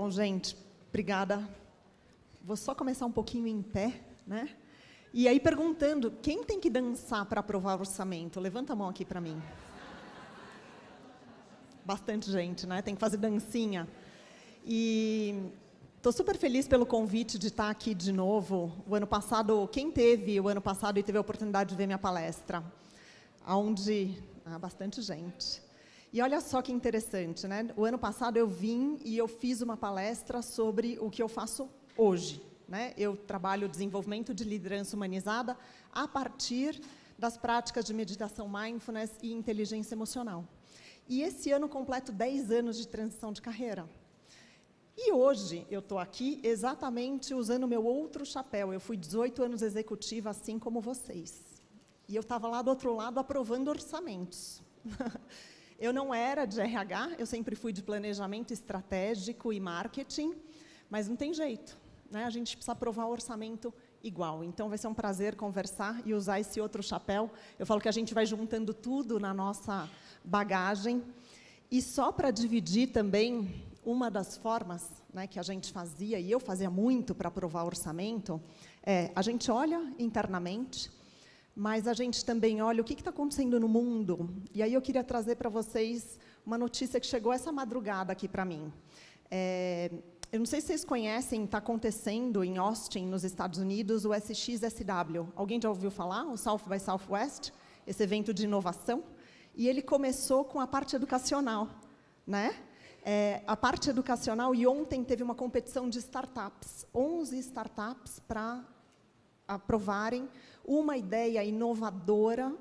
Bom, gente, obrigada. Vou só começar um pouquinho em pé, né? E aí perguntando, quem tem que dançar para aprovar o orçamento? Levanta a mão aqui para mim. Bastante gente, né? Tem que fazer dancinha. E estou super feliz pelo convite de estar aqui de novo. O ano passado, quem teve o ano passado e teve a oportunidade de ver minha palestra? Onde... bastante gente. E olha só que interessante, né? O ano passado eu vim e eu fiz uma palestra sobre o que eu faço hoje. Né? Eu trabalho desenvolvimento de liderança humanizada a partir das práticas de meditação mindfulness e inteligência emocional. E esse ano completo 10 anos de transição de carreira. E hoje eu estou aqui exatamente usando o meu outro chapéu. Eu fui 18 anos executiva, assim como vocês. E eu estava lá do outro lado aprovando orçamentos. Eu não era de RH, eu sempre fui de planejamento estratégico e marketing, mas não tem jeito. Né? A gente precisa aprovar o orçamento igual. Então, vai ser um prazer conversar e usar esse outro chapéu. Eu falo que a gente vai juntando tudo na nossa bagagem. E só para dividir também, uma das formas, né, que a gente fazia, e eu fazia muito para aprovar o orçamento, a gente olha internamente, mas a gente também olha o que está acontecendo no mundo. E aí eu queria trazer para vocês uma notícia que chegou essa madrugada aqui para mim. Eu não sei se vocês conhecem, está acontecendo em Austin, nos Estados Unidos, o SXSW. Alguém já ouviu falar? O South by Southwest? Esse evento de inovação. E ele começou com a parte educacional. Né? A parte educacional, e ontem teve uma competição de startups. 11 startups para aprovarem uma ideia inovadora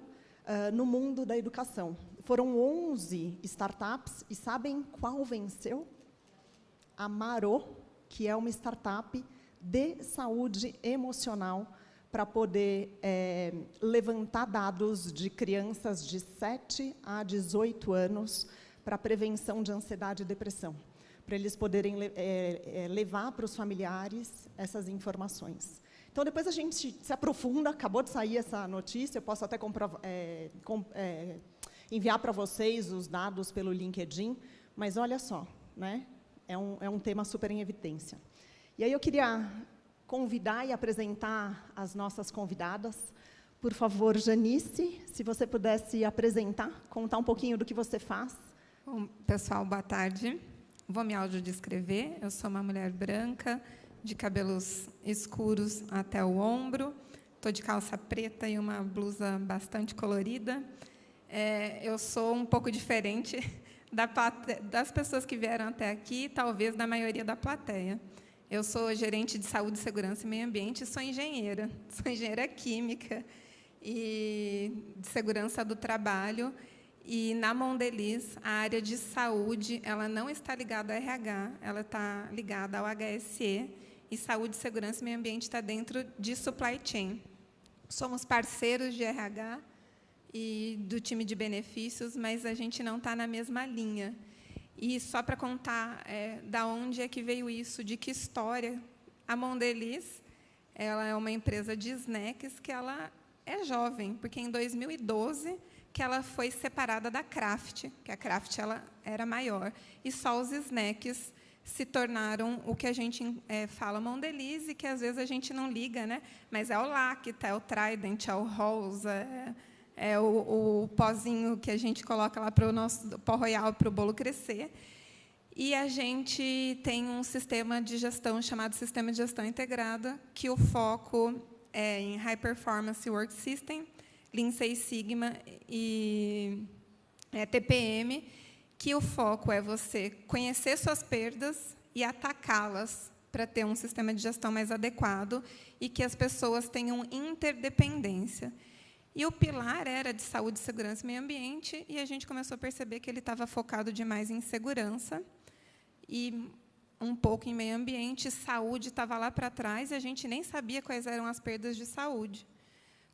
no mundo da educação. Foram 11 startups, e sabem qual venceu? A Marô, que é uma startup de saúde emocional para poder levantar dados de crianças de 7 a 18 anos para prevenção de ansiedade e depressão, para eles poderem levar para os familiares essas informações. Então, depois a gente se aprofunda, acabou de sair essa notícia, eu posso até enviar para vocês os dados pelo LinkedIn, mas olha só, né? É um tema super em evidência. E aí eu queria convidar e apresentar as nossas convidadas. Por favor, Janice, se você pudesse apresentar, contar um pouquinho do que você faz. Bom, pessoal, boa tarde. Vou me audiodescrever. Eu sou uma mulher branca, de cabelos escuros até o ombro. Estou de calça preta e uma blusa bastante colorida. Eu sou um pouco diferente das pessoas que vieram até aqui, talvez da maioria da plateia. Eu sou gerente de saúde, segurança e meio ambiente e sou engenheira química e de segurança do trabalho. E na Mondelez, a área de saúde, ela não está ligada ao RH, ela está ligada ao HSE, e saúde, segurança e meio ambiente está dentro de supply chain. Somos parceiros de RH e do time de benefícios, mas a gente não está na mesma linha. E só para contar da onde é que veio isso, de que história, a Mondelez, ela é uma empresa de snacks que ela é jovem, porque em 2012 que ela foi separada da Kraft, que a Kraft ela era maior, e só os snacks se tornaram o que a gente fala Mondelez, e que às vezes a gente não liga, né? Mas é o Lacta, é o Trident, é o Halls, é o pozinho que a gente coloca lá para o nosso pó royal, para o bolo crescer. E a gente tem um sistema de gestão chamado Sistema de Gestão Integrada, que o foco é em High Performance Work System, Lean Six Sigma e TPM, que o foco é você conhecer suas perdas e atacá-las para ter um sistema de gestão mais adequado e que as pessoas tenham interdependência. E o pilar era de saúde, segurança e meio ambiente, e a gente começou a perceber que ele estava focado demais em segurança e um pouco em meio ambiente. Saúde estava lá para trás e a gente nem sabia quais eram as perdas de saúde.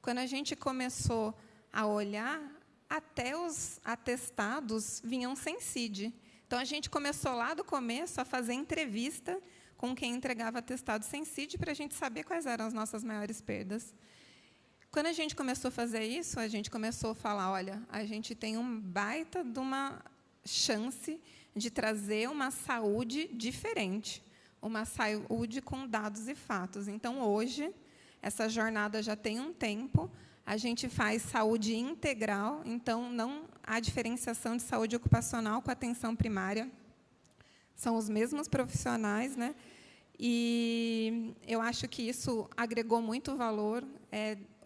Quando a gente começou a olhar, até os atestados vinham sem CID. Então, a gente começou lá do começo a fazer entrevista com quem entregava atestado sem CID para a gente saber quais eram as nossas maiores perdas. Quando a gente começou a fazer isso, a gente começou a falar, olha, a gente tem um baita de uma chance de trazer uma saúde diferente, uma saúde com dados e fatos. Então, hoje, essa jornada já tem um tempo, a gente faz saúde integral, então não há diferenciação de saúde ocupacional com atenção primária. São os mesmos profissionais, né? E eu acho que isso agregou muito valor.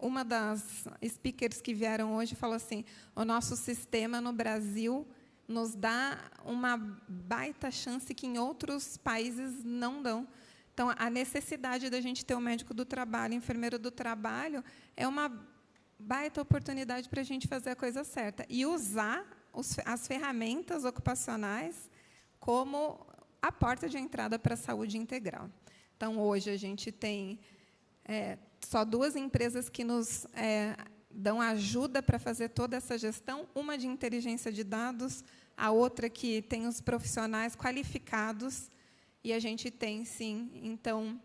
Uma das speakers que vieram hoje falou assim, o nosso sistema no Brasil nos dá uma baita chance que em outros países não dão. Então, a necessidade da gente ter o médico do trabalho, enfermeiro do trabalho, é uma baita oportunidade para a gente fazer a coisa certa. E usar as ferramentas ocupacionais como a porta de entrada para a saúde integral. Então, hoje, a gente tem só 2 empresas que nos dão ajuda para fazer toda essa gestão, uma de inteligência de dados, a outra que tem os profissionais qualificados, e a gente tem, sim, então,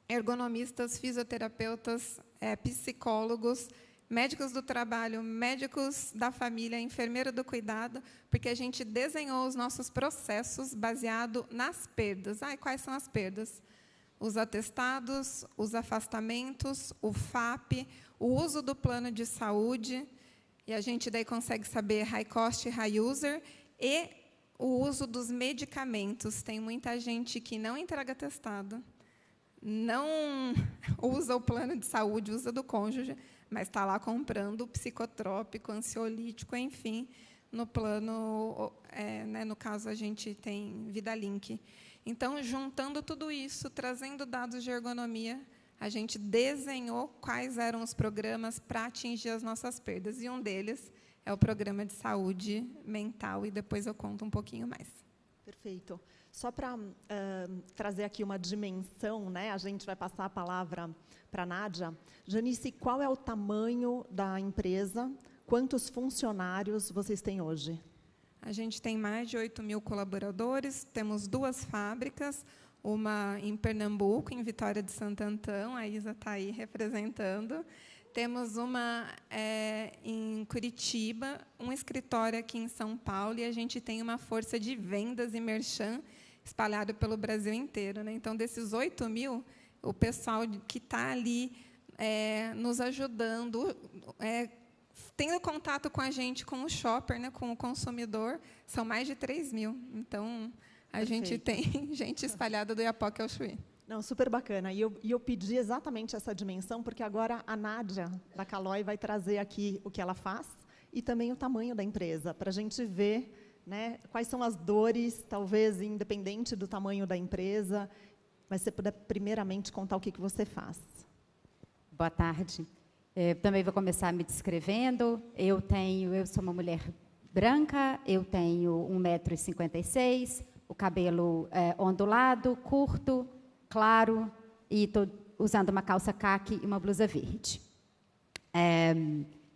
ergonomistas, fisioterapeutas, psicólogos, médicos do trabalho, médicos da família, enfermeiro do cuidado, porque a gente desenhou os nossos processos baseado nas perdas. E quais são as perdas? Os atestados, os afastamentos, o FAP, o uso do plano de saúde, e a gente daí consegue saber high cost e high user, e o uso dos medicamentos. Tem muita gente que não entrega atestado, não usa o plano de saúde, usa do cônjuge, mas está lá comprando psicotrópico, ansiolítico, enfim, no plano, no caso, a gente tem VidaLink. Então, juntando tudo isso, trazendo dados de ergonomia, a gente desenhou quais eram os programas para atingir as nossas perdas, e um deles é o programa de saúde mental, e depois eu conto um pouquinho mais. Perfeito. Só para trazer aqui uma dimensão, né, a gente vai passar a palavra para a Nádia. Janice, qual é o tamanho da empresa? Quantos funcionários vocês têm hoje? A gente tem mais de 8.000 colaboradores, temos 2 fábricas, uma em Pernambuco, em Vitória de Santo Antão, a Isa está aí representando. Temos uma em Curitiba, um escritório aqui em São Paulo, e a gente tem uma força de vendas e merchan espalhado pelo Brasil inteiro, né? Então, desses 8.000, o pessoal que está ali nos ajudando, tendo contato com a gente, com o shopper, né, com o consumidor, são mais de 3.000. Então, a gente tem gente espalhada do Iapoque ao Chuí. Não, super bacana. E eu pedi exatamente essa dimensão, porque agora a Nádia, da Caloi, vai trazer aqui o que ela faz e também o tamanho da empresa, para a gente ver, né, quais são as dores, talvez independente do tamanho da empresa. Mas se você puder, primeiramente, contar o que você faz. Boa tarde. Também vou começar me descrevendo. Eu sou uma mulher branca, eu tenho 1,56 m, o cabelo ondulado, curto, claro, e estou usando uma calça caqui e uma blusa verde.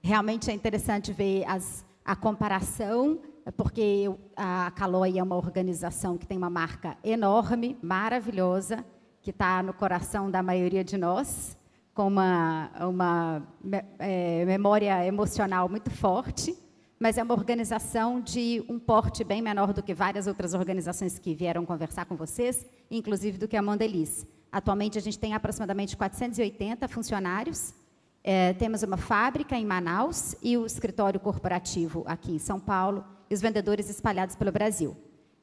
Realmente é interessante ver a comparação, porque a Caloi é uma organização que tem uma marca enorme, maravilhosa, que está no coração da maioria de nós, com uma memória emocional muito forte, mas é uma organização de um porte bem menor do que várias outras organizações que vieram conversar com vocês, inclusive do que a Mondelez. Atualmente, a gente tem aproximadamente 480 funcionários, temos uma fábrica em Manaus e o escritório corporativo aqui em São Paulo, e os vendedores espalhados pelo Brasil.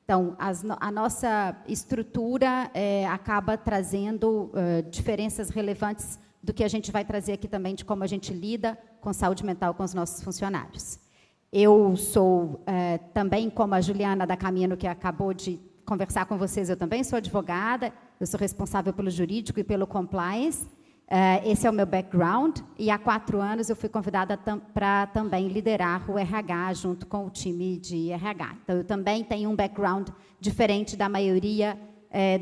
Então, a nossa estrutura acaba trazendo diferenças relevantes do que a gente vai trazer aqui também, de como a gente lida com saúde mental com os nossos funcionários. Eu sou também, como a Juliana da Camino, que acabou de conversar com vocês, eu também sou advogada, eu sou responsável pelo jurídico e pelo compliance. Esse é o meu background, e há 4 anos eu fui convidada para também liderar o RH junto com o time de RH. Então, eu também tenho um background diferente da maioria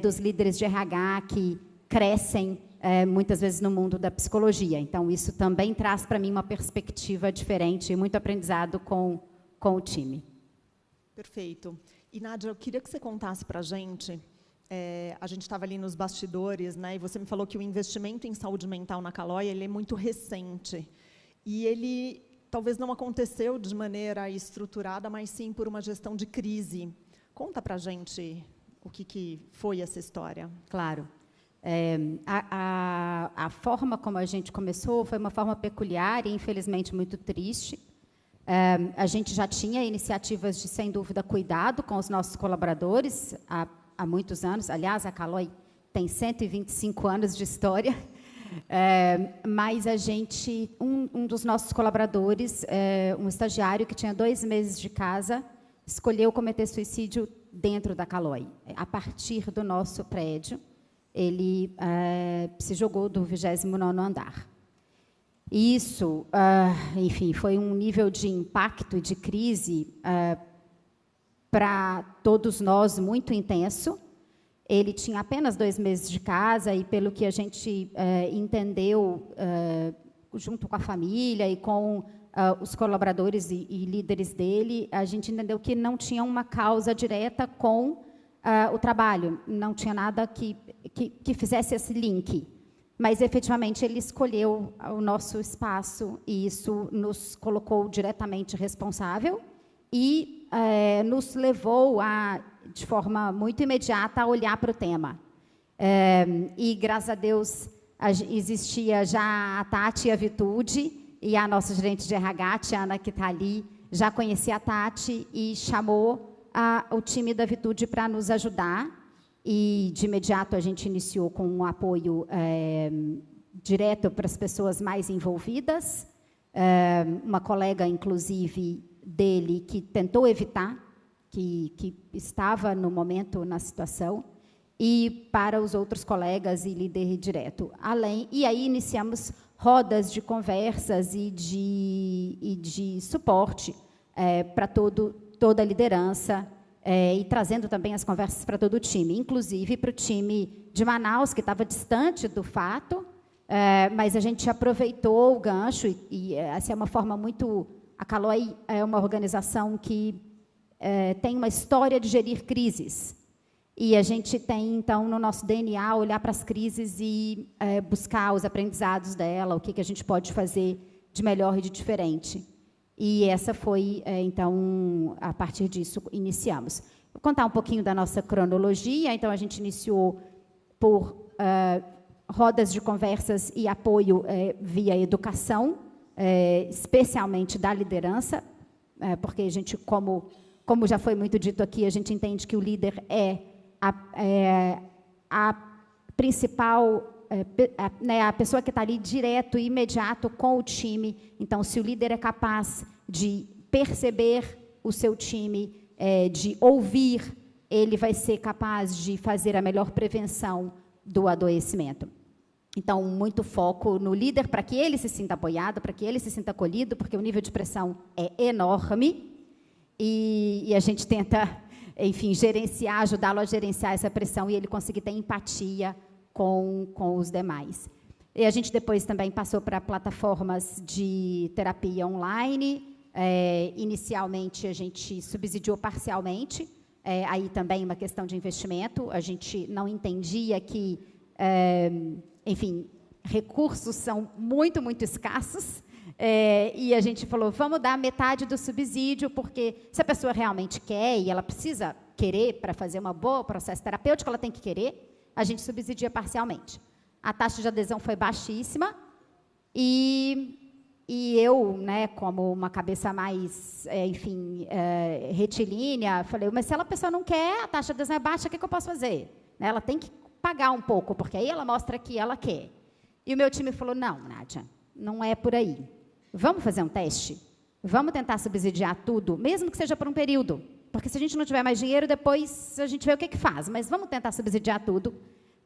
dos líderes de RH que crescem muitas vezes no mundo da psicologia. Então, isso também traz para mim uma perspectiva diferente e muito aprendizado com o time. Perfeito. E, Nádia, eu queria que você contasse para a gente gente estava ali nos bastidores, né, e você me falou que o investimento em saúde mental na Caloi ele é muito recente. E ele talvez não aconteceu de maneira estruturada, mas sim por uma gestão de crise. Conta para a gente o que foi essa história. Claro. A forma como a gente começou foi uma forma peculiar e, infelizmente, muito triste. A gente já tinha iniciativas de, sem dúvida, cuidado com os nossos colaboradores há muitos anos. Aliás, a Caloi tem 125 anos de história. Mas a gente, um dos nossos colaboradores, um estagiário que tinha 2 meses de casa, escolheu cometer suicídio dentro da Caloi. A partir do nosso prédio, ele se jogou do 29º andar. Isso, enfim, foi um nível de impacto e de crise para todos nós muito intenso. Ele tinha apenas 2 meses de casa e, pelo que a gente entendeu, junto com a família e com os colaboradores e líderes dele, a gente entendeu que não tinha uma causa direta com o trabalho, não tinha nada que fizesse esse link. Mas, efetivamente, ele escolheu o nosso espaço e isso nos colocou diretamente responsável e nos levou de forma muito imediata, a olhar para o tema. E, graças a Deus, existia já a Tati e a Vitude, e a nossa gerente de RH, a Tiana, que está ali, já conhecia a Tati e chamou o time da Vitude para nos ajudar. E, de imediato, a gente iniciou com um apoio direto para as pessoas mais envolvidas. Uma colega, inclusive, dele, que tentou evitar, que estava, no momento, na situação, e para os outros colegas e líder direto. E aí iniciamos rodas de conversas e de suporte para toda a liderança, e trazendo também as conversas para todo o time, inclusive para o time de Manaus, que estava distante do fato, mas a gente aproveitou o gancho, e essa é uma forma muito... A Caloi é uma organização que tem uma história de gerir crises, e a gente tem, então, no nosso DNA, olhar para as crises e buscar os aprendizados dela, o que a gente pode fazer de melhor e de diferente. E essa foi, então, a partir disso, iniciamos. Vou contar um pouquinho da nossa cronologia. Então, a gente iniciou por rodas de conversas e apoio via educação, especialmente da liderança, porque a gente, como já foi muito dito aqui, a gente entende que o líder é a principal... a pessoa que está ali direto e imediato com o time. Então, se o líder é capaz de perceber o seu time, de ouvir, ele vai ser capaz de fazer a melhor prevenção do adoecimento. Então, muito foco no líder para que ele se sinta apoiado, para que ele se sinta acolhido, porque o nível de pressão é enorme e a gente tenta, enfim, ajudá-lo a gerenciar essa pressão e ele conseguir ter empatia com os demais. E a gente depois também passou para plataformas de terapia online. Inicialmente, a gente subsidiou parcialmente. Aí também uma questão de investimento. A gente não entendia que, enfim, recursos são muito, muito escassos. E a gente falou, vamos dar metade do subsídio, porque se a pessoa realmente quer e ela precisa querer para fazer um bom processo terapêutico, ela tem que querer. A gente subsidia parcialmente. A taxa de adesão foi baixíssima e eu, né, como uma cabeça mais, enfim, retilínea, falei, mas se a pessoa não quer, a taxa de adesão é baixa, o que eu posso fazer? Ela tem que pagar um pouco, porque aí ela mostra que ela quer. E o meu time falou, não, Nádia, não é por aí. Vamos fazer um teste? Vamos tentar subsidiar tudo, mesmo que seja por um período. Porque se a gente não tiver mais dinheiro, depois a gente vê o que faz. Mas vamos tentar subsidiar tudo,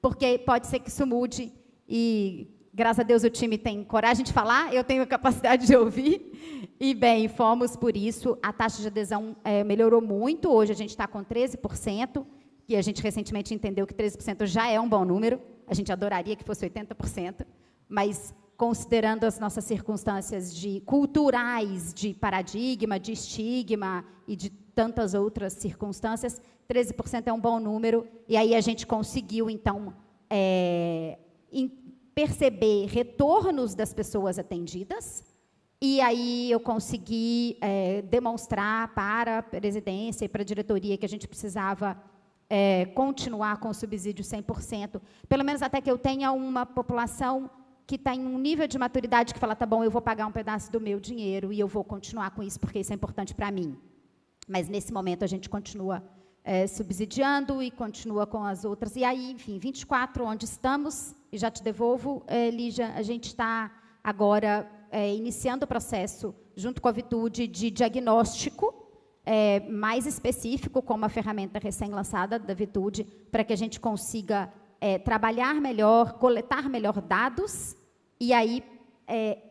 porque pode ser que isso mude. E, graças a Deus, o time tem coragem de falar, eu tenho a capacidade de ouvir. E, bem, fomos por isso. A taxa de adesão melhorou muito. Hoje a gente está com 13%, e a gente recentemente entendeu que 13% já é um bom número. A gente adoraria que fosse 80%, mas... considerando as nossas circunstâncias culturais, de paradigma, de estigma e de tantas outras circunstâncias, 13% é um bom número, e aí a gente conseguiu, então, perceber retornos das pessoas atendidas, E aí eu consegui demonstrar para a presidência e para a diretoria que a gente precisava continuar com o subsídio 100%, pelo menos até que eu tenha uma população que está em um nível de maturidade que fala, tá bom, eu vou pagar um pedaço do meu dinheiro e eu vou continuar com isso, porque isso é importante para mim. Mas, nesse momento, a gente continua subsidiando e continua com as outras. E aí, enfim, 24, onde estamos, e já te devolvo, Lígia, a gente está agora iniciando o processo, junto com a Vitude, de diagnóstico mais específico, com uma ferramenta recém-lançada da Vitude, para que a gente consiga trabalhar melhor, coletar melhor dados, e aí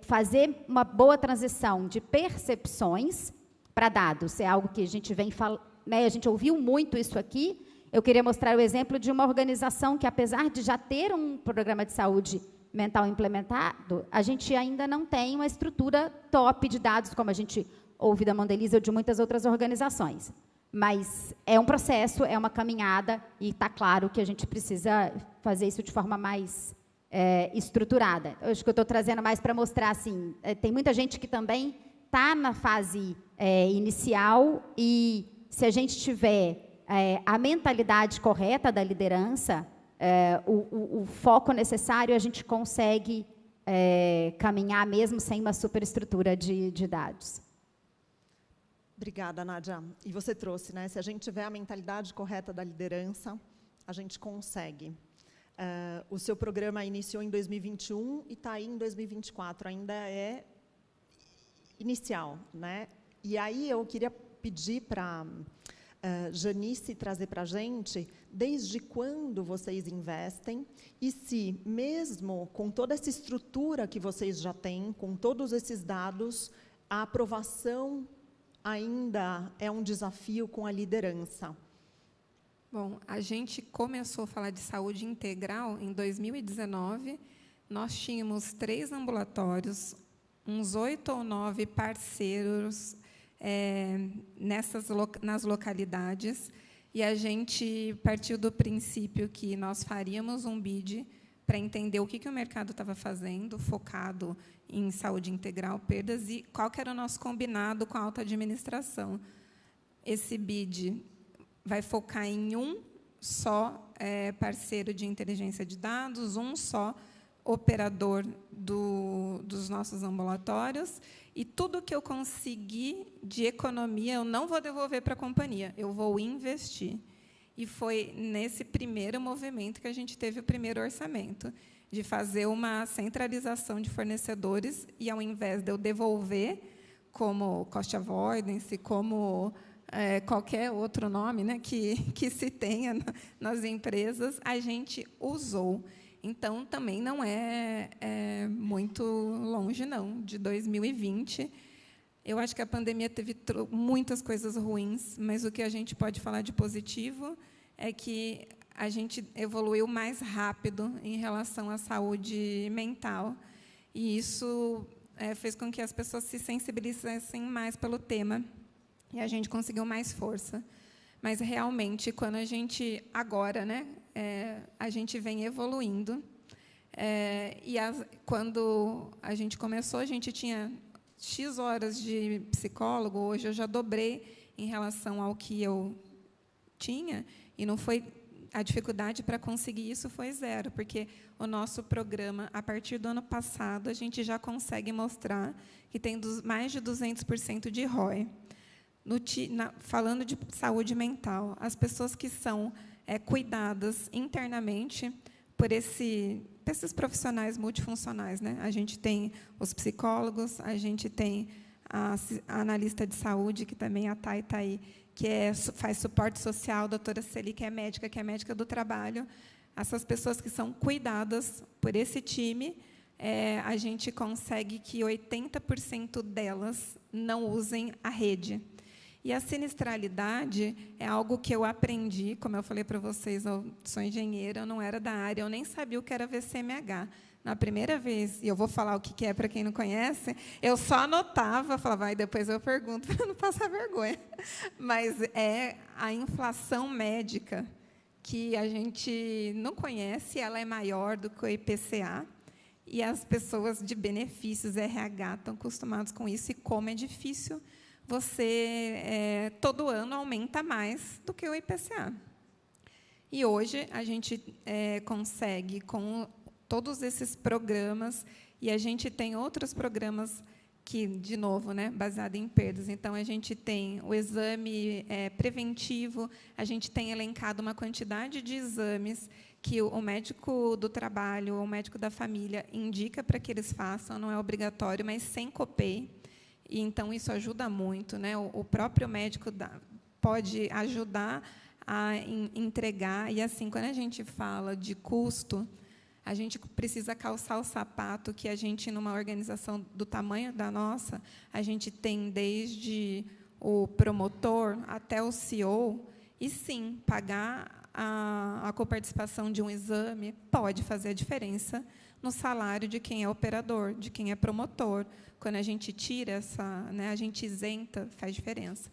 fazer uma boa transição de percepções para dados. É algo que a gente vem falando, né, a gente ouviu muito isso aqui. Eu queria mostrar o exemplo de uma organização que, apesar de já ter um programa de saúde mental implementado, a gente ainda não tem uma estrutura top de dados, como a gente ouve da Mondelez ou de muitas outras organizações. Mas é um processo, é uma caminhada, e está claro que a gente precisa fazer isso de forma mais estruturada. Eu acho que eu estou trazendo mais para mostrar, assim, tem muita gente que também está na fase inicial, e se a gente tiver a mentalidade correta da liderança, o foco necessário, a gente consegue caminhar mesmo sem uma superestrutura de dados. Obrigada, Nádia. E você trouxe, né? Se a gente tiver a mentalidade correta da liderança, a gente consegue. O seu programa iniciou em 2021 e está aí em 2024, ainda é inicial, né? E aí eu queria pedir para Janice trazer para a gente desde quando vocês investem e se, mesmo com toda essa estrutura que vocês já têm, com todos esses dados, a aprovação ainda é um desafio com a liderança. Bom, a gente começou a falar de saúde integral em 2019. Nós tínhamos 3 ambulatórios, uns 8 ou 9 parceiros nas localidades, e a gente partiu do princípio que nós faríamos um BID para entender o que o mercado estava fazendo, focado em saúde integral, perdas, e qual que era o nosso combinado com a alta administração. Esse BID vai focar em um só parceiro de inteligência de dados, um só operador dos nossos ambulatórios, e tudo que eu conseguir de economia, eu não vou devolver para a companhia, eu vou investir. E foi nesse primeiro movimento que a gente teve o primeiro orçamento, de fazer uma centralização de fornecedores, e, ao invés de eu devolver, como cost avoidance, como qualquer outro nome, né, que se tenha nas empresas, a gente usou. Então, também não é muito longe, não, de 2020. Eu acho que a pandemia teve muitas coisas ruins, mas o que a gente pode falar de positivo é que a gente evoluiu mais rápido em relação à saúde mental, e isso fez com que as pessoas se sensibilizassem mais pelo tema, e a gente conseguiu mais força. Mas, realmente, quando a gente, agora, né, a gente vem evoluindo, quando a gente começou, a gente tinha X horas de psicólogo, hoje eu já dobrei em relação ao que eu tinha, e não foi, a dificuldade para conseguir isso foi 0, porque o nosso programa, a partir do ano passado, a gente já consegue mostrar que tem mais de 200% de ROI. Falando de saúde mental, as pessoas que são cuidadas internamente por esses profissionais multifuncionais, né? A gente tem os psicólogos, a gente tem a analista de saúde, que também a Thay está aí, que faz suporte social, a doutora Celi, que é médica do trabalho. Essas pessoas que são cuidadas por esse time, a gente consegue que 80% delas não usem a rede. E a sinistralidade é algo que eu aprendi, como eu falei para vocês, eu sou engenheira, eu não era da área, eu nem sabia o que era VCMH. Na primeira vez, e eu vou falar o que é para quem não conhece, eu só anotava, falava, depois eu pergunto para não passar vergonha. Mas é a inflação médica, que a gente não conhece, ela é maior do que o IPCA, E as pessoas de benefícios, RH, estão acostumados com isso, e como é difícil você, todo ano, aumenta mais do que o IPCA. E hoje a gente consegue, com todos esses programas, e a gente tem outros programas que, de novo, né, baseado em perdas. Então, a gente tem o exame preventivo, a gente tem elencado uma quantidade de exames que o médico do trabalho ou o médico da família indica para que eles façam, não é obrigatório, mas sem copay. E, então, isso ajuda muito, né? O próprio médico pode ajudar a entregar. E, assim, quando a gente fala de custo, a gente precisa calçar o sapato que a gente, numa organização do tamanho da nossa, a gente tem desde o promotor até o CEO, e, sim, pagar a coparticipação de um exame pode fazer a diferença no salário de quem é operador, de quem é promotor. Quando a gente tira essa, né, a gente isenta, faz diferença.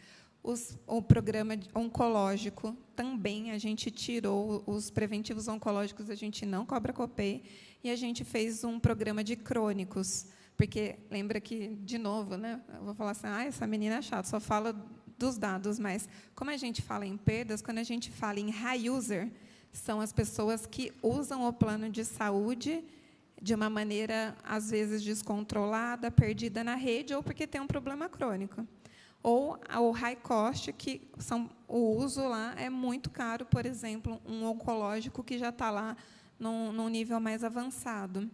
O programa oncológico também, a gente tirou os preventivos oncológicos, a gente não cobra copay, e a gente fez um programa de crônicos, porque lembra que, de novo, né, eu vou falar assim, essa menina é chata, só fala dos dados, mas como a gente fala em perdas, quando a gente fala em high user, são as pessoas que usam o plano de saúde de uma maneira, às vezes, descontrolada, perdida na rede, ou porque tem um problema crônico. Ou o high cost, que o uso lá é muito caro, por exemplo, um oncológico que já está lá num nível mais avançado.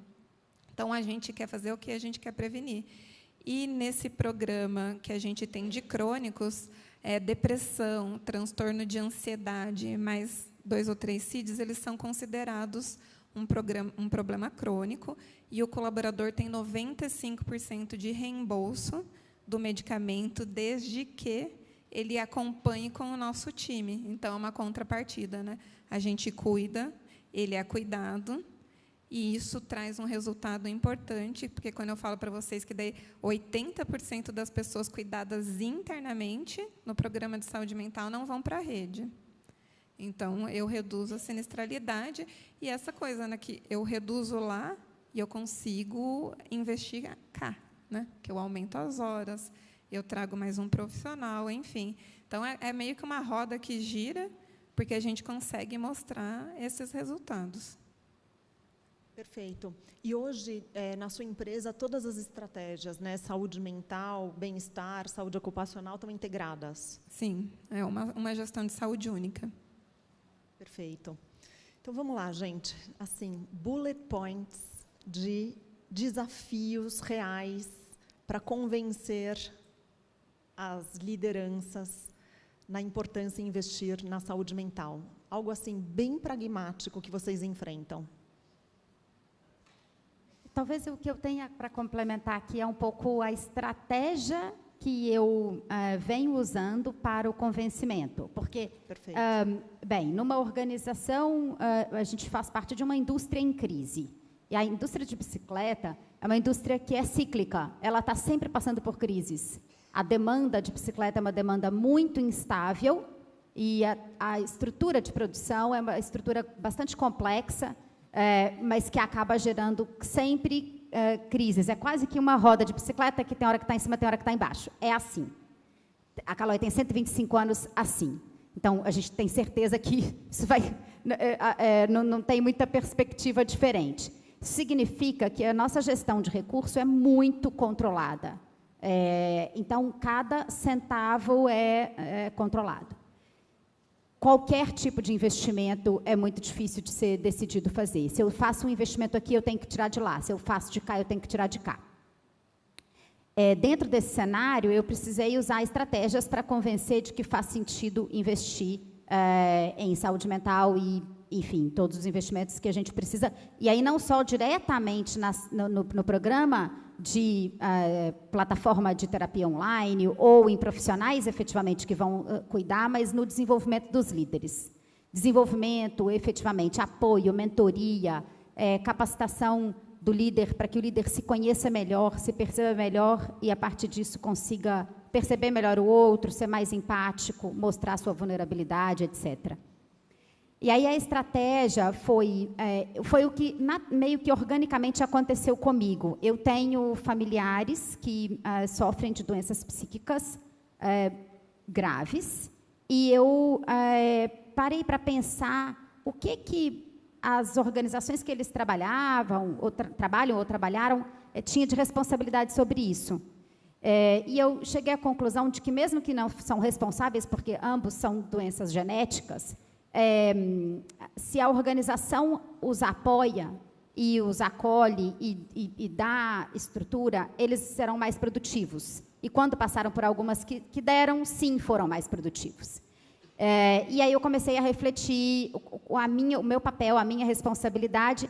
Então, a gente quer fazer o que a gente quer prevenir. E, nesse programa que a gente tem de crônicos, depressão, transtorno de ansiedade, mais 2 ou 3 CIDs, eles são considerados um problema crônico, e o colaborador tem 95% de reembolso do medicamento, desde que ele acompanhe com o nosso time. Então, é uma contrapartida, né? A gente cuida, ele é cuidado, e isso traz um resultado importante, porque, quando eu falo para vocês que daí 80% das pessoas cuidadas internamente no programa de saúde mental não vão para a rede. Então, eu reduzo a sinistralidade, e essa coisa, né, que eu reduzo lá e eu consigo investir cá, né, que eu aumento as horas, eu trago mais um profissional, enfim. Então, é meio que uma roda que gira, porque a gente consegue mostrar esses resultados. Perfeito. E hoje, na sua empresa, todas as estratégias, né, saúde mental, bem-estar, saúde ocupacional, estão integradas? Sim, é uma gestão de saúde única. Perfeito. Então, vamos lá, gente. Assim, bullet points de desafios reais para convencer as lideranças na importância de investir na saúde mental. Algo assim, bem pragmático que vocês enfrentam. Talvez o que eu tenha para complementar aqui é um pouco a estratégia que eu venho usando para o convencimento. Porque, bem, numa organização, a gente faz parte de uma indústria em crise. E a indústria de bicicleta é uma indústria que é cíclica. Ela está sempre passando por crises. A demanda de bicicleta é uma demanda muito instável, e a estrutura de produção é uma estrutura bastante complexa, mas que acaba gerando sempre crises. É quase que uma roda de bicicleta que tem hora que está em cima, tem hora que está embaixo. É assim. A Caloi tem 125 anos assim. Então, a gente tem certeza que isso vai, não tem muita perspectiva diferente. Isso significa que a nossa gestão de recurso é muito controlada. Então, cada centavo é controlado. Qualquer tipo de investimento é muito difícil de ser decidido fazer. Se eu faço um investimento aqui, eu tenho que tirar de lá. Se eu faço de cá, eu tenho que tirar de cá. Dentro desse cenário, eu precisei usar estratégias para convencer de que faz sentido investir em saúde mental e, enfim, todos os investimentos que a gente precisa. E aí, não só diretamente no programa de plataforma de terapia online ou em profissionais, efetivamente, que vão cuidar, mas no desenvolvimento dos líderes. Desenvolvimento, efetivamente, apoio, mentoria, capacitação do líder para que o líder se conheça melhor, se perceba melhor e, a partir disso, consiga perceber melhor o outro, ser mais empático, mostrar sua vulnerabilidade, etc. E aí a estratégia foi o que meio que organicamente aconteceu comigo. Eu tenho familiares que sofrem de doenças psíquicas graves, e eu parei para pensar o que as organizações que eles trabalhavam, ou trabalharam, tinha de responsabilidade sobre isso. E eu cheguei à conclusão de que, mesmo que não são responsáveis, porque ambos são doenças genéticas, se a organização os apoia e os acolhe e dá estrutura, eles serão mais produtivos. E quando passaram por algumas que deram, sim, foram mais produtivos. E aí eu comecei a refletir o meu papel, a minha responsabilidade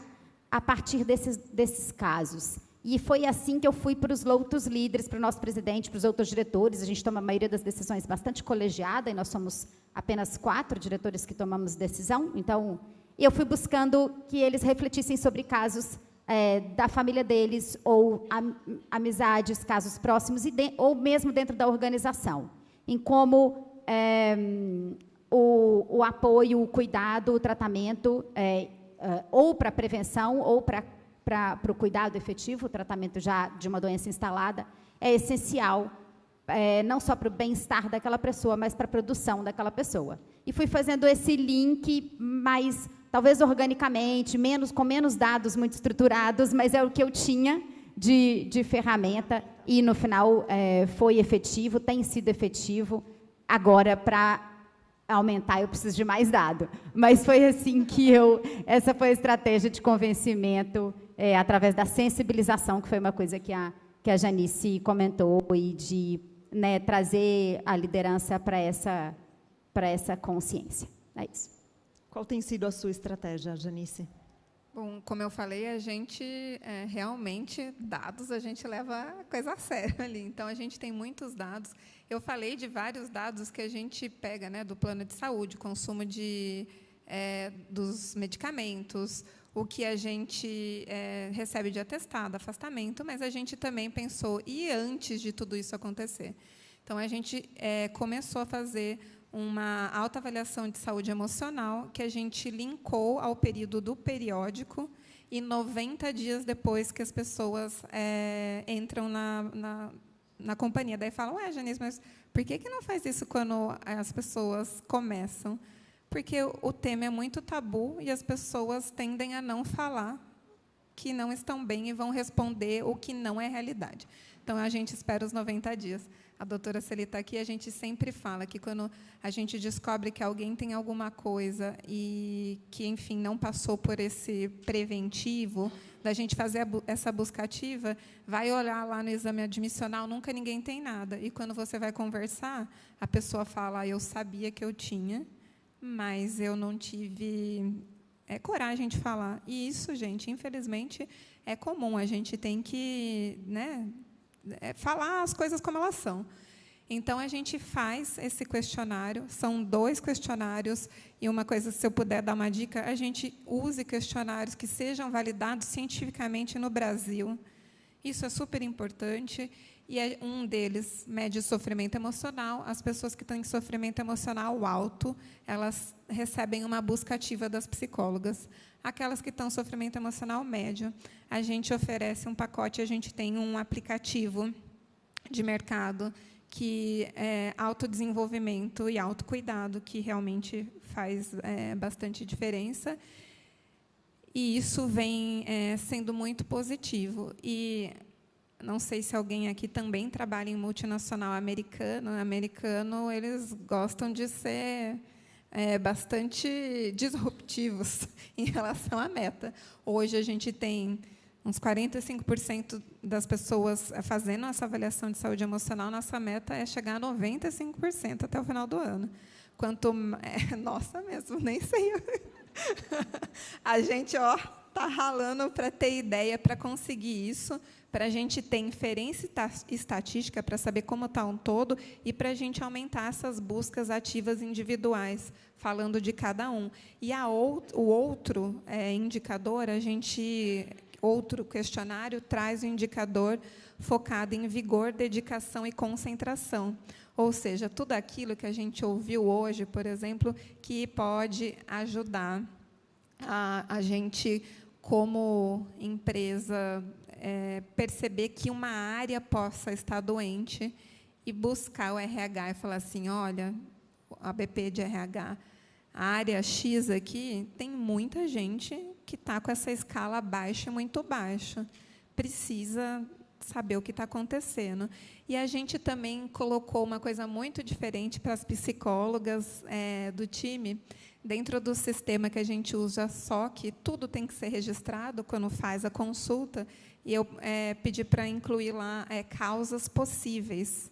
a partir desses casos. E foi assim que eu fui para os outros líderes, para o nosso presidente, para os outros diretores. A gente toma a maioria das decisões bastante colegiada, e nós somos apenas 4 diretores que tomamos decisão. Então, eu fui buscando que eles refletissem sobre casos da família deles, ou amizades, casos próximos, ou mesmo dentro da organização, em como o apoio, o cuidado, o tratamento, ou para prevenção, ou para o cuidado efetivo, o tratamento já de uma doença instalada, é essencial, não só para o bem-estar daquela pessoa, mas para a produção daquela pessoa. E fui fazendo esse link mais, talvez organicamente, com menos dados muito estruturados, mas é o que eu tinha de ferramenta, e no final foi efetivo, tem sido efetivo. Agora, para aumentar, eu preciso de mais dado. Mas foi assim que essa foi a estratégia de convencimento, através da sensibilização, que foi uma coisa que a Janice comentou, e de trazer a liderança para essa consciência. É isso. Qual tem sido a sua estratégia, Janice? Bom, como eu falei, a gente realmente, dados, a gente leva a coisa a sério ali. Então, a gente tem muitos dados. Eu falei de vários dados que a gente pega, do plano de saúde, consumo dos medicamentos, o que a gente recebe de atestado, afastamento, mas a gente também pensou, e antes de tudo isso acontecer? Então, a gente começou a fazer uma autoavaliação de saúde emocional, que a gente linkou ao período do periódico, e 90 dias depois que as pessoas entram na companhia. Daí falam, Janice, mas por que não faz isso quando as pessoas começam? Porque o tema é muito tabu, e as pessoas tendem a não falar que não estão bem, e vão responder o que não é realidade. Então, a gente espera os 90 dias. A doutora Celi está aqui, a gente sempre fala que, quando a gente descobre que alguém tem alguma coisa e que, enfim, não passou por esse preventivo, da gente fazer essa busca ativa, vai olhar lá no exame admissional, nunca ninguém tem nada. E, quando você vai conversar, a pessoa fala, eu sabia que eu tinha, mas eu não tive coragem de falar. E isso, gente, infelizmente, é comum. A gente tem que falar as coisas como elas são. Então, a gente faz esse questionário, são 2 questionários, e uma coisa, se eu puder dar uma dica, a gente use questionários que sejam validados cientificamente no Brasil. Isso é super importante, e um deles mede sofrimento emocional. As pessoas que estão em sofrimento emocional alto, elas recebem uma busca ativa das psicólogas. Aquelas que estão em sofrimento emocional médio, a gente oferece um pacote, a gente tem um aplicativo de mercado que é autodesenvolvimento e autocuidado, que realmente faz bastante diferença. E isso vem sendo muito positivo. E não sei se alguém aqui também trabalha em multinacional americano. Americano, eles gostam de ser bastante disruptivos em relação à meta. Hoje, a gente tem uns 45% das pessoas fazendo essa avaliação de saúde emocional. Nossa meta é chegar a 95% até o final do ano. Nossa mesmo, nem sei. A gente está ralando para ter ideia, para conseguir isso, para a gente ter inferência estatística, para saber como está um todo, e para a gente aumentar essas buscas ativas individuais, falando de cada um. E o outro indicador, outro questionário traz o indicador focado em vigor, dedicação e concentração. Ou seja, tudo aquilo que a gente ouviu hoje, por exemplo, que pode ajudar a gente, como empresa, perceber que uma área possa estar doente e buscar o RH e falar assim, olha, a BP de RH, a área X aqui, tem muita gente que está com essa escala baixa, muito baixa. Precisa saber o que está acontecendo. E a gente também colocou uma coisa muito diferente para as psicólogas do time, dentro do sistema que a gente usa SOC, tudo tem que ser registrado quando faz a consulta, e eu pedi para incluir lá causas possíveis.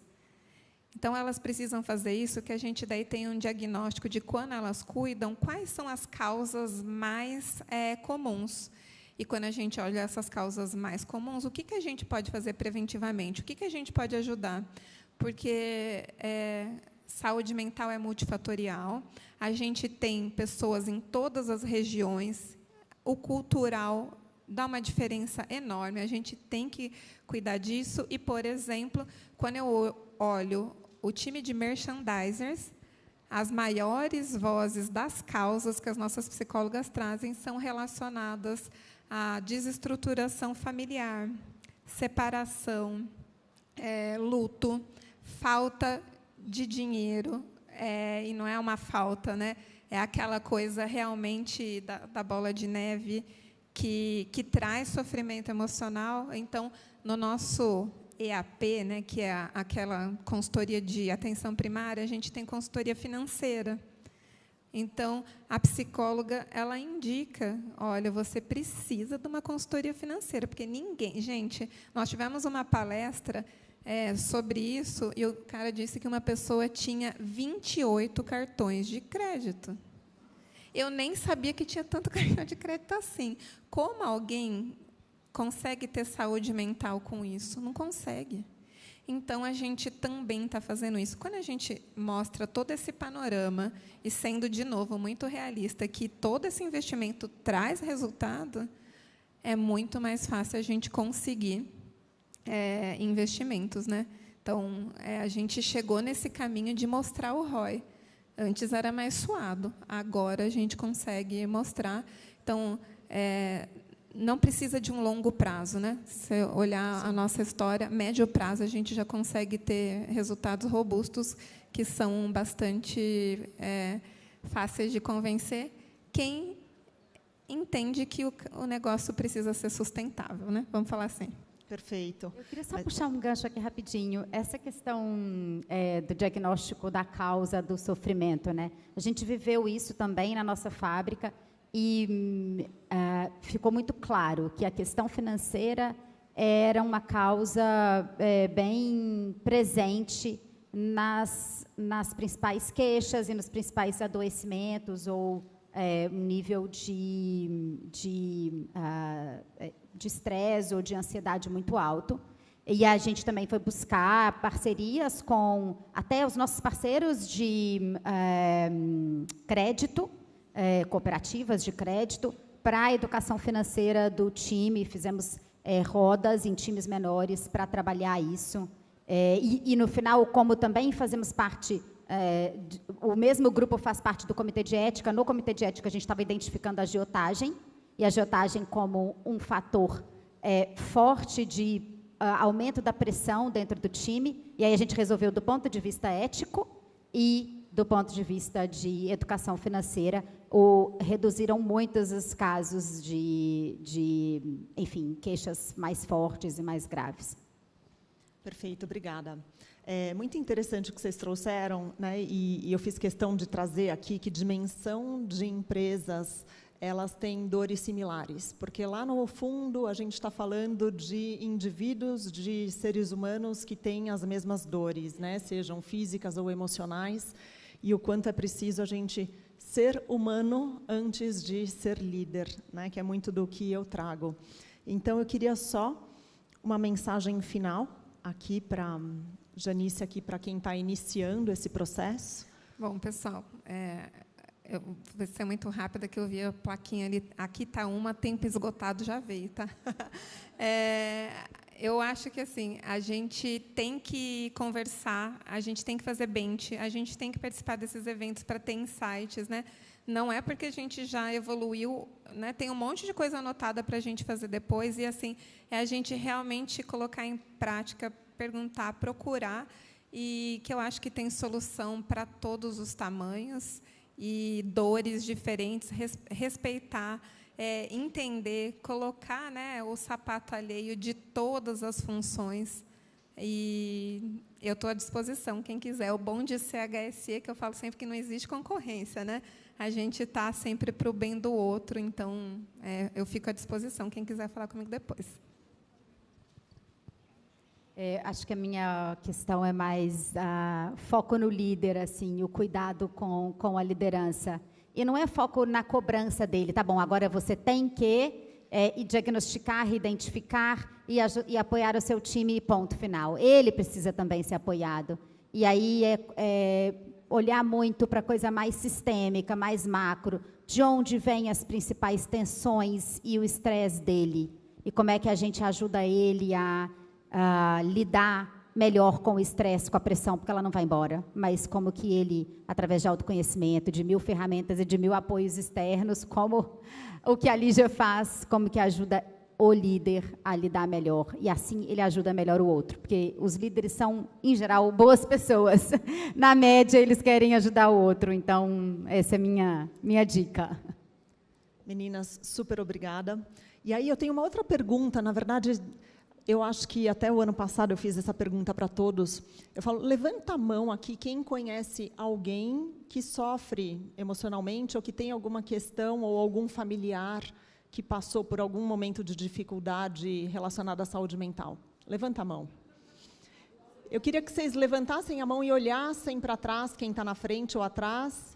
Então, elas precisam fazer isso, que a gente daí tem um diagnóstico de quando elas cuidam, quais são as causas mais comuns. E, quando a gente olha essas causas mais comuns, o que a gente pode fazer preventivamente? O que a gente pode ajudar? Porque saúde mental é multifatorial, a gente tem pessoas em todas as regiões, o cultural dá uma diferença enorme, a gente tem que cuidar disso. E, por exemplo, quando eu olho o time de merchandisers, as maiores vozes das causas que as nossas psicólogas trazem são relacionadas à desestruturação familiar, separação, luto, falta de dinheiro, e não é uma falta, né? É aquela coisa realmente da bola de neve que traz sofrimento emocional. Então, no nosso EAP, né, que é aquela consultoria de atenção primária, a gente tem consultoria financeira. Então, a psicóloga, ela indica, olha, você precisa de uma consultoria financeira, porque ninguém... Gente, nós tivemos uma palestra sobre isso, e o cara disse que uma pessoa tinha 28 cartões de crédito. Eu nem sabia que tinha tanto cartão de crédito assim. Como alguém consegue ter saúde mental com isso? Não consegue. Então, a gente também está fazendo isso. Quando a gente mostra todo esse panorama, e sendo, de novo, muito realista, que todo esse investimento traz resultado, é muito mais fácil a gente conseguir investimentos, né? Então, a gente chegou nesse caminho de mostrar o ROI. Antes era mais suado, agora a gente consegue mostrar. Então, não precisa de um longo prazo, né? Se olhar Sim. a nossa história, médio prazo, a gente já consegue ter resultados robustos, que são bastante fáceis de convencer quem entende que o negócio precisa ser sustentável, né? Vamos falar assim. Perfeito. Eu queria só puxar um gancho aqui rapidinho. Essa questão do diagnóstico da causa do sofrimento, né? A gente viveu isso também na nossa fábrica e ficou muito claro que a questão financeira era uma causa bem presente nas principais queixas e nos principais adoecimentos ou um nível de estresse ou de ansiedade muito alto. E a gente também foi buscar parcerias com até os nossos parceiros de crédito, cooperativas de crédito, para a educação financeira do time. Fizemos rodas em times menores para trabalhar isso. E, no final, como também fazemos parte... o mesmo grupo faz parte do Comitê de Ética. No Comitê de Ética, a gente estava identificando a agiotagem, e a agiotagem como um fator forte de aumento da pressão dentro do time, e aí a gente resolveu do ponto de vista ético e do ponto de vista de educação financeira, reduziram muitos os casos enfim, queixas mais fortes e mais graves. Perfeito, obrigada. É muito interessante o que vocês trouxeram, né? E eu fiz questão de trazer aqui que dimensão de empresas elas têm dores similares, porque lá no fundo a gente está falando de indivíduos, de seres humanos que têm as mesmas dores, né? Sejam físicas ou emocionais, e o quanto é preciso a gente ser humano antes de ser líder, né? Que é muito do que eu trago. Então, eu queria só uma mensagem final aqui para Janice, aqui para quem está iniciando esse processo. Bom, pessoal, Eu vou ser muito rápida, que eu vi a plaquinha ali, aqui está uma, tempo esgotado, já veio, tá? Eu acho que assim, a gente tem que conversar, a gente tem que fazer bench, a gente tem que participar desses eventos para ter insights, né? Não é porque a gente já evoluiu, né? Tem um monte de coisa anotada para a gente fazer depois, e assim, é a gente realmente colocar em prática, perguntar, procurar, e que eu acho que tem solução para todos os tamanhos e dores diferentes, respeitar, entender, colocar, né, o sapato alheio de todas as funções. E eu estou à disposição, quem quiser. O bom de ser HSE, que eu falo sempre que não existe concorrência, né? A gente está sempre para o bem do outro, então eu fico à disposição, quem quiser falar comigo depois. Acho que a minha questão é mais foco no líder, assim, o cuidado com a liderança. E não é foco na cobrança dele, tá bom, agora você tem que diagnosticar, identificar e apoiar o seu time, ponto final. Ele precisa também ser apoiado. E aí olhar muito para a coisa mais sistêmica, mais macro, de onde vêm as principais tensões e o estresse dele. E como é que a gente ajuda ele a lidar melhor com o estresse, com a pressão, porque ela não vai embora, mas como que ele, através de autoconhecimento, de 1000 ferramentas e de 1000 apoios externos, como o que a Lígia faz, como que ajuda o líder a lidar melhor, e assim ele ajuda melhor o outro, porque os líderes são, em geral, boas pessoas. Na média, eles querem ajudar o outro, então, essa é a minha dica. Meninas, super obrigada. E aí eu tenho uma outra pergunta, na verdade, eu acho que até o ano passado eu fiz essa pergunta para todos. Eu falo, levanta a mão aqui quem conhece alguém que sofre emocionalmente ou que tem alguma questão ou algum familiar que passou por algum momento de dificuldade relacionada à saúde mental. Levanta a mão. Eu queria que vocês levantassem a mão e olhassem para trás, quem está na frente ou atrás.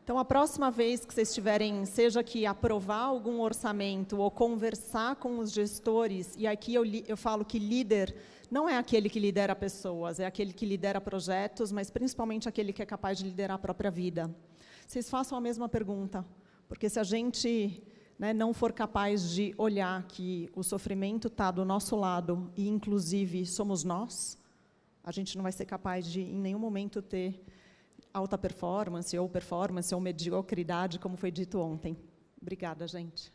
Então, a próxima vez que vocês tiverem, seja que aprovar algum orçamento ou conversar com os gestores, e aqui eu falo que líder não é aquele que lidera pessoas, é aquele que lidera projetos, mas principalmente aquele que é capaz de liderar a própria vida. Vocês façam a mesma pergunta, porque se a gente não for capaz de olhar que o sofrimento está do nosso lado, e inclusive somos nós, a gente não vai ser capaz de, em nenhum momento, ter alta performance ou mediocridade, como foi dito ontem. Obrigada, gente.